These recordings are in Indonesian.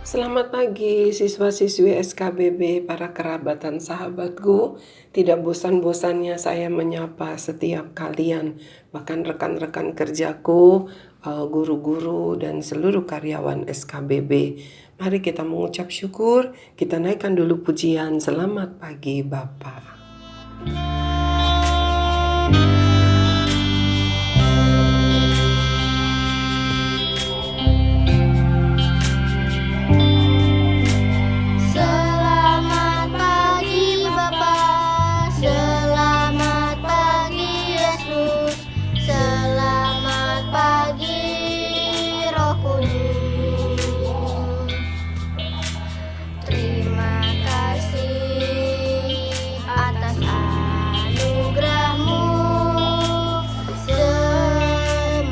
Selamat pagi siswa-siswi SKBB, para kerabat dan sahabatku. Tidak bosan-bosannya saya menyapa setiap kalian, bahkan rekan-rekan kerjaku, guru-guru dan seluruh karyawan SKBB. Mari kita mengucap syukur, kita naikkan dulu pujian. Selamat pagi Bapak. Selamat pagi Bapa, selamat pagi Yesus, selamat pagi Roh Kudus. Terima kasih atas anugerah-Mu. Semalam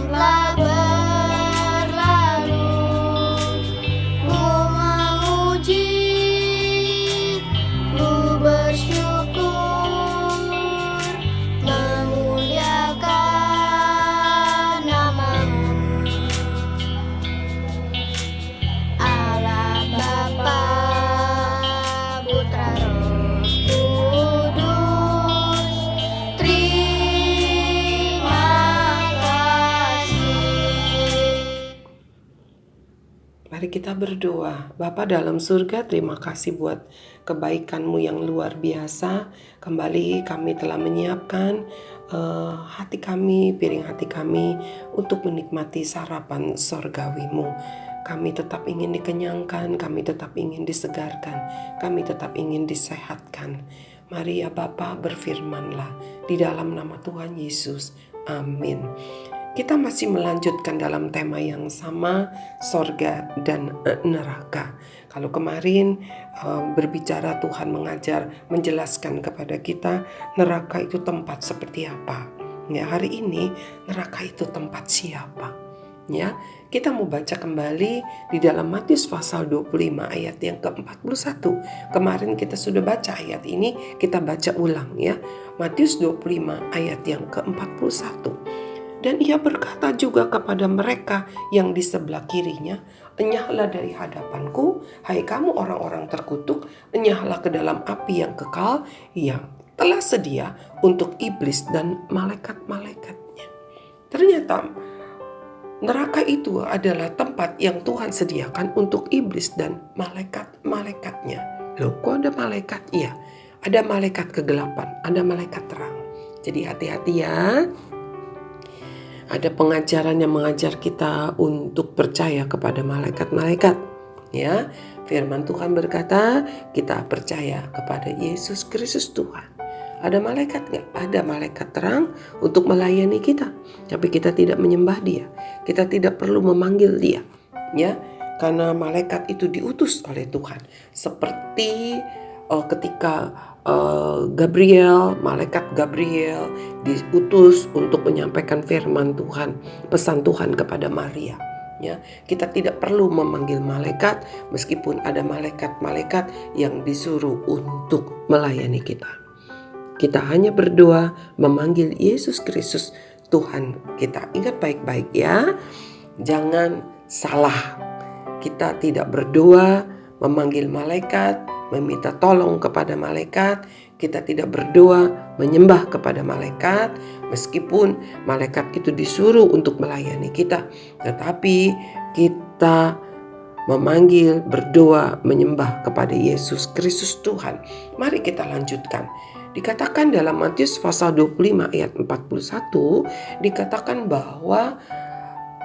telah berlalu, ku memuji, ku bersyukur, memuliakan nama-Mu. Allah Bapa, Putra Roh Kudus, terima kasih. Mari kita berdoa. Bapa dalam surga, terima kasih buat kebaikan-Mu yang luar biasa. Kembali kami telah menyiapkan hati kami, piring hati kami untuk menikmati sarapan sorgawi-Mu. Kami tetap ingin dikenyangkan, kami tetap ingin disegarkan, kami tetap ingin disehatkan. Mari ya Bapa, berfirmanlah di dalam nama Tuhan Yesus. Amin. Kita masih melanjutkan dalam tema yang sama, sorga dan neraka. Kalau kemarin berbicara Tuhan menjelaskan kepada kita neraka itu tempat seperti apa. Ya, hari ini neraka itu tempat siapa? Ya, kita mau baca kembali di dalam Matius pasal 25 ayat yang ke-41. Kemarin kita sudah baca ayat ini, kita baca ulang ya. Matius 25 ayat yang ke-41. Dan ia berkata juga kepada mereka yang di sebelah kirinya, enyahlah dari hadapanku, hai kamu orang-orang terkutuk, enyahlah ke dalam api yang kekal yang telah sedia untuk iblis dan malaikat-malaikatnya. Ternyata neraka itu adalah tempat yang Tuhan sediakan untuk iblis dan malaikat-malaikatnya. Loh, kok ada malaikat? Iya, ada malaikat kegelapan, ada malaikat terang. Jadi hati-hati ya. Ada pengajaran yang mengajar kita untuk percaya kepada malaikat-malaikat. Ya, firman Tuhan berkata, kita percaya kepada Yesus Kristus Tuhan. Ada malaikat nggak? Ada malaikat terang untuk melayani kita. Tapi kita tidak menyembah dia. Kita tidak perlu memanggil dia. Ya, karena malaikat itu diutus oleh Tuhan. Seperti ketika malaikat Gabriel diutus untuk menyampaikan firman Tuhan, pesan Tuhan kepada Maria. Ya, kita tidak perlu memanggil malaikat meskipun ada malaikat-malaikat yang disuruh untuk melayani kita. Kita hanya berdoa memanggil Yesus Kristus Tuhan kita. Ingat baik-baik ya, jangan salah. Kita tidak berdoa memanggil malaikat, meminta tolong kepada malaikat. Kita tidak berdoa menyembah kepada malaikat meskipun malaikat itu disuruh untuk melayani kita. Tetapi kita memanggil, berdoa, menyembah kepada Yesus Kristus Tuhan. Mari kita lanjutkan. Dikatakan dalam Matius pasal 25 ayat 41, dikatakan bahwa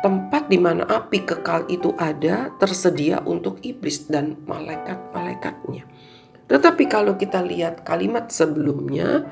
tempat di mana api kekal itu ada tersedia untuk iblis dan malaikat-malaikatnya. Tetapi kalau kita lihat kalimat sebelumnya,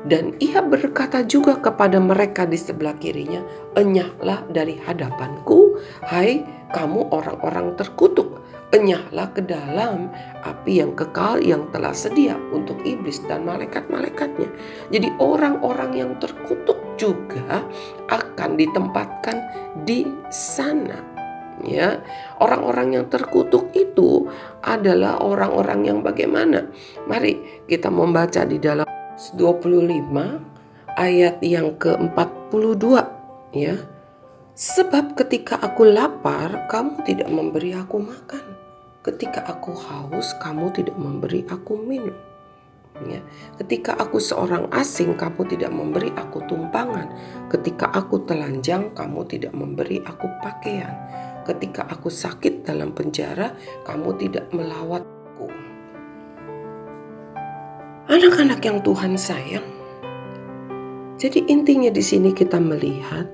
dan ia berkata juga kepada mereka di sebelah kirinya, enyahlah dari hadapanku, hai kamu orang-orang terkutuk, enyahlah ke dalam api yang kekal yang telah sedia untuk iblis dan malaikat-malaikatnya. Jadi orang-orang yang terkutuk juga akan ditempatkan di sana. Ya, orang-orang yang terkutuk itu adalah orang-orang yang bagaimana? Mari kita membaca di dalam 25 ayat yang ke-42 ya. Sebab ketika aku lapar, kamu tidak memberi aku makan. Ketika aku haus, kamu tidak memberi aku minum. Ya. Ketika aku seorang asing, kamu tidak memberi aku tumpangan. Ketika aku telanjang, kamu tidak memberi aku pakaian. Ketika aku sakit dalam penjara, kamu tidak melawatku. Anak-anak yang Tuhan sayang. Jadi intinya di sini kita melihat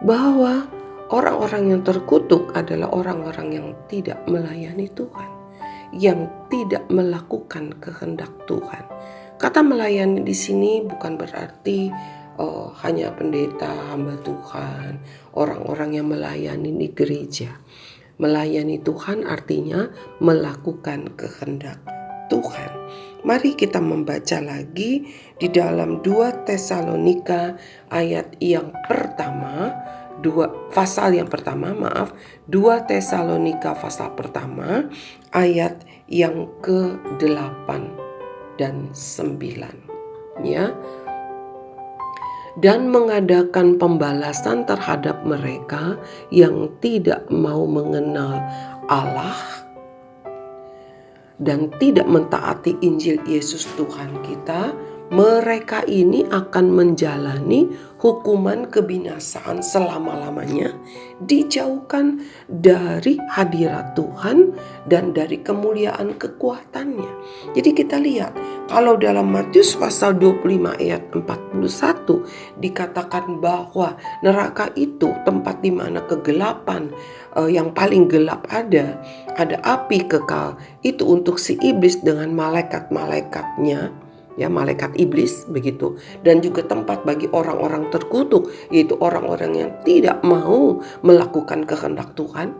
bahwa orang-orang yang terkutuk adalah orang-orang yang tidak melayani Tuhan, yang tidak melakukan kehendak Tuhan. Kata melayani di sini bukan berarti hanya pendeta, hamba Tuhan, orang-orang yang melayani di gereja. Melayani Tuhan artinya melakukan kehendak Tuhan. Mari kita membaca lagi di dalam 2 Tesalonika ayat yang pertama, pasal yang pertama, 2 Tesalonika pasal pertama ayat yang ke-8 dan 9. Ya. Dan mengadakan pembalasan terhadap mereka yang tidak mau mengenal Allah dan tidak mentaati Injil Yesus Tuhan kita, mereka ini akan menjalani hukuman kebinasaan selama-lamanya, dijauhkan dari hadirat Tuhan dan dari kemuliaan kekuatannya. Jadi kita lihat, kalau dalam Matius pasal 25 ayat 41 dikatakan bahwa neraka itu tempat di mana kegelapan yang paling gelap ada api kekal, itu untuk si iblis dengan malaikat-malaikatnya, ya, malaikat iblis begitu, dan juga tempat bagi orang-orang terkutuk, yaitu orang-orang yang tidak mau melakukan kehendak Tuhan.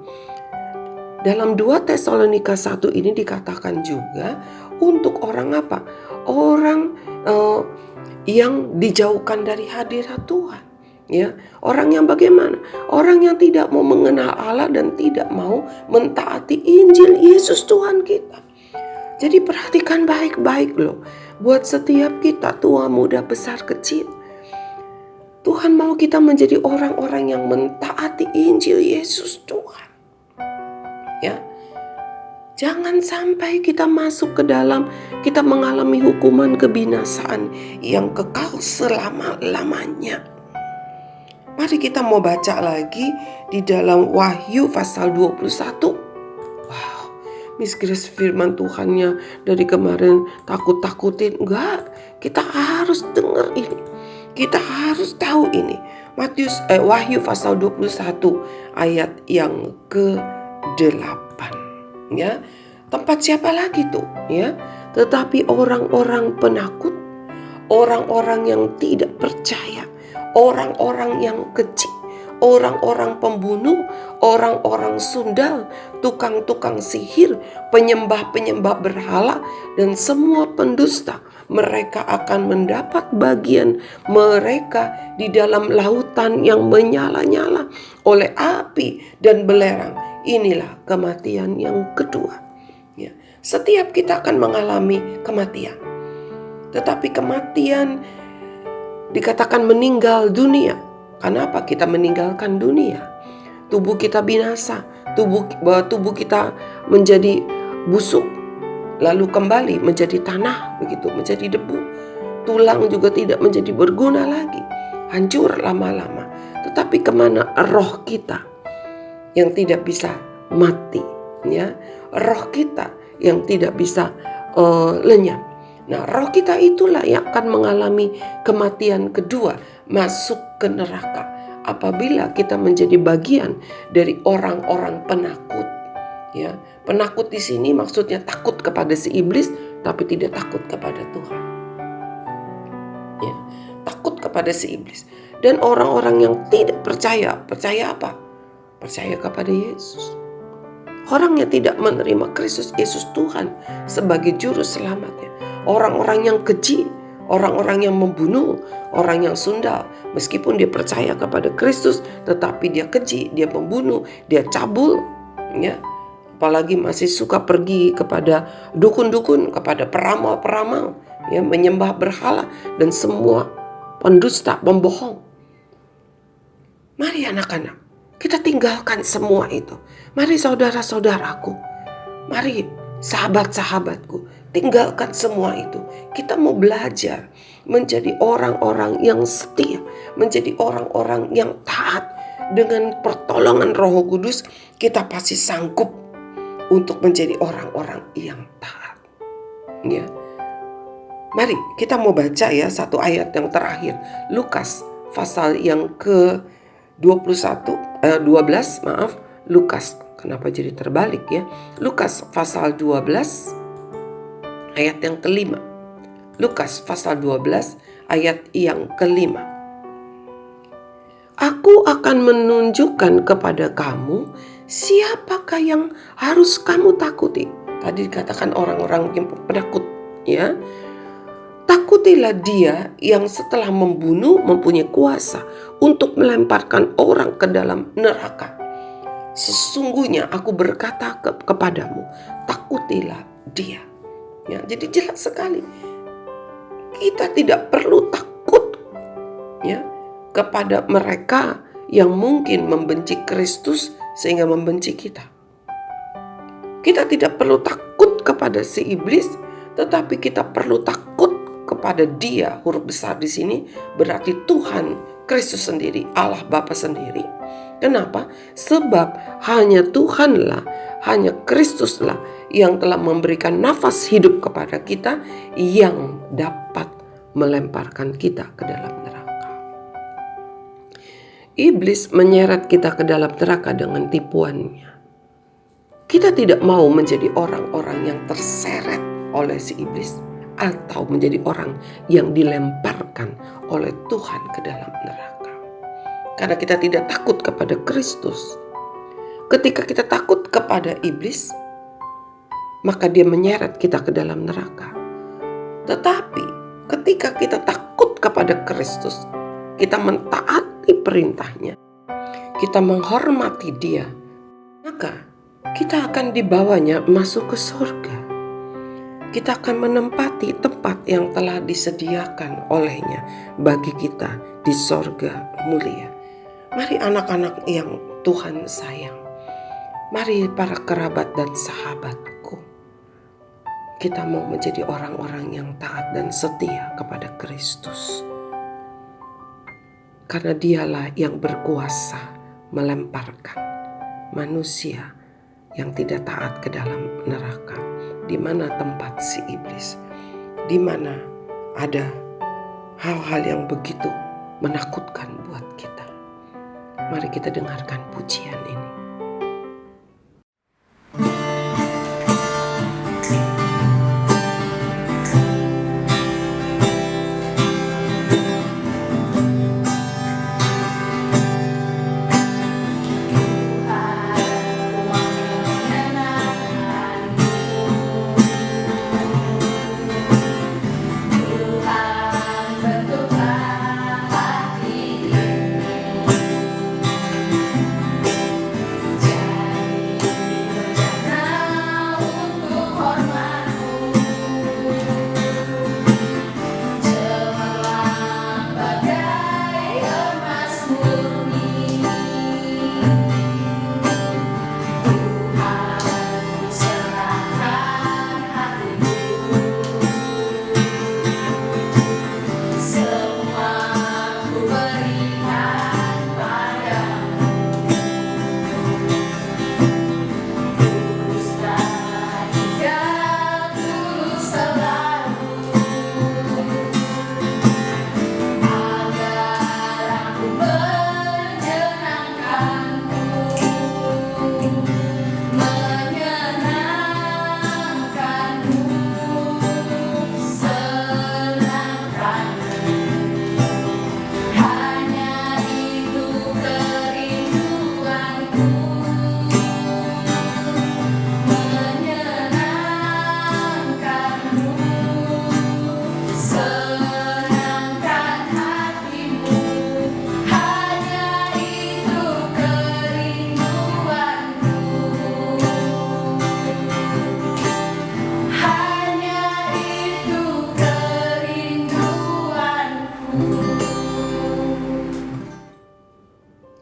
Dalam 2 Tesalonika 1 ini dikatakan juga untuk orang apa? Orang yang dijauhkan dari hadirat Tuhan. Ya, orang yang bagaimana? Orang yang tidak mau mengenal Allah dan tidak mau mentaati Injil Yesus Tuhan kita. Jadi perhatikan baik-baik loh. Buat setiap kita, tua, muda, besar, kecil. Tuhan mau kita menjadi orang-orang yang mentaati Injil Yesus Tuhan. Ya. Jangan sampai kita masuk ke dalam, kita mengalami hukuman kebinasaan yang kekal selama-lamanya. Mari kita mau baca lagi di dalam Wahyu pasal 21. Wow, Miss Grace firman Tuhannya dari kemarin takut-takutin. Enggak, kita harus dengar ini. Kita harus tahu ini. Wahyu pasal 21 ayat yang ke-8. Ya, tempat siapa lagi tuh? Ya, tetapi orang-orang penakut, orang-orang yang tidak percaya, orang-orang yang keji, orang-orang pembunuh, orang-orang sundal, tukang-tukang sihir, penyembah-penyembah berhala, dan semua pendusta, mereka akan mendapat bagian mereka di dalam lautan yang menyala-nyala oleh api dan belerang. Inilah kematian yang kedua. Ya, setiap kita akan mengalami kematian. Tetapi kematian dikatakan meninggal dunia. Kenapa kita meninggalkan dunia? Tubuh kita binasa, tubuh kita menjadi busuk, lalu kembali menjadi tanah, begitu, menjadi debu. Tulang juga tidak menjadi berguna lagi, hancur lama-lama. Tetapi kemana roh kita yang tidak bisa mati, ya, roh kita yang tidak bisa lenyap. Nah, roh kita itulah yang akan mengalami kematian kedua, masuk ke neraka. Apabila kita menjadi bagian dari orang-orang penakut, ya, penakut di sini maksudnya takut kepada si iblis, tapi tidak takut kepada Tuhan. Ya, takut kepada si iblis. Dan orang-orang yang tidak percaya apa? Percaya kepada Yesus. Orang yang tidak menerima Kristus Yesus Tuhan sebagai juru selamatnya. Orang-orang yang keji, orang-orang yang membunuh, orang yang sundal. Meskipun dia percaya kepada Kristus, tetapi dia keji, dia membunuh, dia cabul. Ya. Apalagi masih suka pergi kepada dukun-dukun, kepada peramal-peramal, ya, menyembah berhala, dan semua pendusta, pembohong. Mari anak-anak, Kita tinggalkan semua itu. Mari saudara-saudaraku, mari sahabat-sahabatku, tinggalkan semua itu. Kita mau belajar menjadi orang-orang yang setia, menjadi orang-orang yang taat. Dengan pertolongan Roh Kudus, kita pasti sanggup untuk menjadi orang-orang yang taat. Ya. Mari kita mau baca ya satu ayat yang terakhir. Lukas pasal yang ke-12, Lukas, kenapa jadi terbalik ya? Lukas pasal 12 ayat yang ke-5. Lukas pasal 12 ayat yang ke-5. Aku akan menunjukkan kepada kamu siapakah yang harus kamu takuti. Tadi dikatakan orang-orang yang penakut ya. Takutilah dia yang setelah membunuh mempunyai kuasa untuk melemparkan orang ke dalam neraka. Sesungguhnya aku berkata kepadamu, takutilah dia. Ya, jadi jelas sekali. Kita tidak perlu takut ya kepada mereka yang mungkin membenci Kristus sehingga membenci kita. Kita tidak perlu takut kepada si iblis, tetapi kita perlu takut kepada Dia. Huruf besar di sini berarti Tuhan Kristus sendiri, Allah Bapa sendiri. Kenapa? Sebab hanya Tuhanlah, hanya Kristuslah yang telah memberikan nafas hidup kepada kita, yang dapat melemparkan kita ke dalam neraka. Iblis menyeret kita ke dalam neraka dengan tipuannya. Kita tidak mau menjadi orang-orang yang terseret oleh si iblis, atau menjadi orang yang dilemparkan oleh Tuhan ke dalam neraka. Karena kita tidak takut kepada Kristus. Ketika kita takut kepada iblis, maka dia menyeret kita ke dalam neraka. Tetapi ketika kita takut kepada Kristus, kita mentaati perintahnya, kita menghormati dia, maka kita akan dibawanya masuk ke surga. Kita akan menempati tempat yang telah disediakan olehnya bagi kita di surga mulia. Mari anak-anak yang Tuhan sayang, mari para kerabat dan sahabatku, kita mau menjadi orang-orang yang taat dan setia kepada Kristus. Karena dialah yang berkuasa melemparkan manusia yang tidak taat ke dalam neraka. Di mana tempat si iblis, di mana ada hal-hal yang begitu menakutkan buat kita. Mari kita dengarkan pujian ini.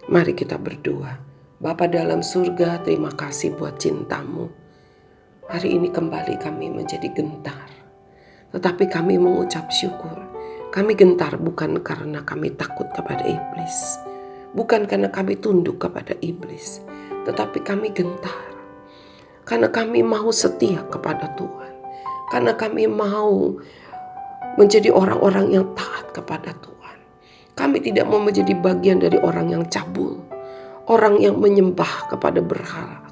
Mari kita berdoa. Bapa dalam surga, terima kasih buat cinta-Mu. Hari ini kembali kami menjadi gentar. Tetapi kami mengucap syukur. Kami gentar bukan karena kami takut kepada iblis. Bukan karena kami tunduk kepada iblis. Tetapi kami gentar. Karena kami mau setia kepada Tuhan. Karena kami mau menjadi orang-orang yang taat kepada Tuhan. Kami tidak mau menjadi bagian dari orang yang cabul. Orang yang menyembah kepada berhala.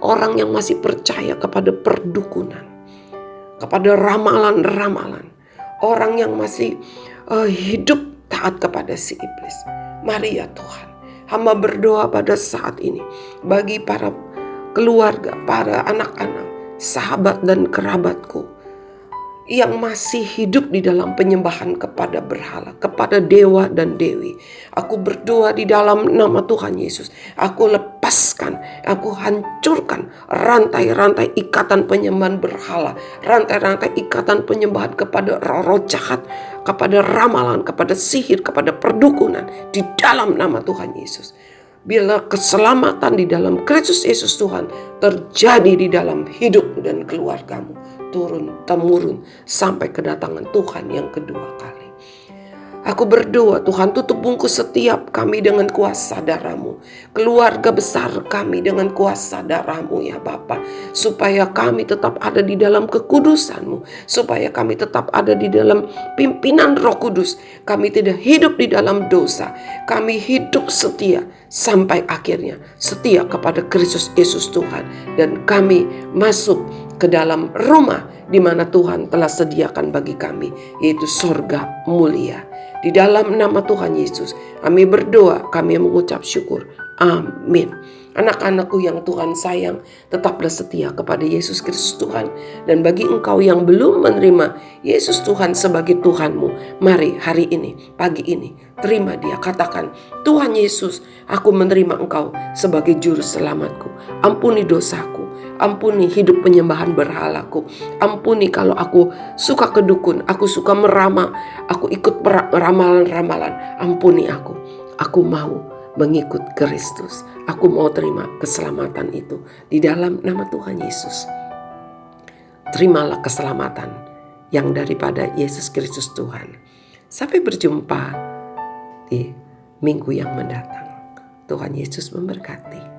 Orang yang masih percaya kepada perdukunan. Kepada ramalan-ramalan. Orang yang masih hidup taat kepada si iblis. Mari ya Tuhan, hamba berdoa pada saat ini bagi para keluarga, para anak-anak, sahabat dan kerabatku yang masih hidup di dalam penyembahan kepada berhala, kepada dewa dan dewi. Aku berdoa di dalam nama Tuhan Yesus. Aku lepaskan, aku hancurkan rantai-rantai ikatan penyembahan berhala, rantai-rantai ikatan penyembahan kepada roh-roh jahat, kepada ramalan, kepada sihir, kepada perdukunan di dalam nama Tuhan Yesus. Bila keselamatan di dalam Kristus Yesus Tuhan terjadi di dalam hidup dan keluargamu, turun-temurun sampai kedatangan Tuhan yang kedua kali. Aku berdoa Tuhan, tutup bungkus setiap kami dengan kuasa darah-Mu. Keluarga besar kami dengan kuasa darah-Mu ya Bapa. Supaya kami tetap ada di dalam kekudusan-Mu. Supaya kami tetap ada di dalam pimpinan Roh Kudus. Kami tidak hidup di dalam dosa. Kami hidup setia sampai akhirnya. Setia kepada Kristus Yesus Tuhan. Dan kami masuk ke dalam rumah di mana Tuhan telah sediakan bagi kami, yaitu sorga mulia. Di dalam nama Tuhan Yesus kami berdoa, kami mengucap syukur. Amin. Anak-anakku yang Tuhan sayang, tetaplah setia kepada Yesus Kristus Tuhan. Dan bagi engkau yang belum menerima Yesus Tuhan sebagai Tuhanmu, mari hari ini, pagi ini, terima Dia. Katakan, Tuhan Yesus, aku menerima Engkau sebagai juru selamatku. Ampuni dosaku. Ampuni hidup penyembahan berhalaku. Ampuni kalau aku suka kedukun, aku suka meramal, aku ikut ramalan-ramalan. Ampuni aku. Aku mau mengikut Kristus. Aku mau terima keselamatan itu di dalam nama Tuhan Yesus. Terimalah keselamatan yang daripada Yesus Kristus Tuhan. Sampai berjumpa di minggu yang mendatang. Tuhan Yesus memberkati.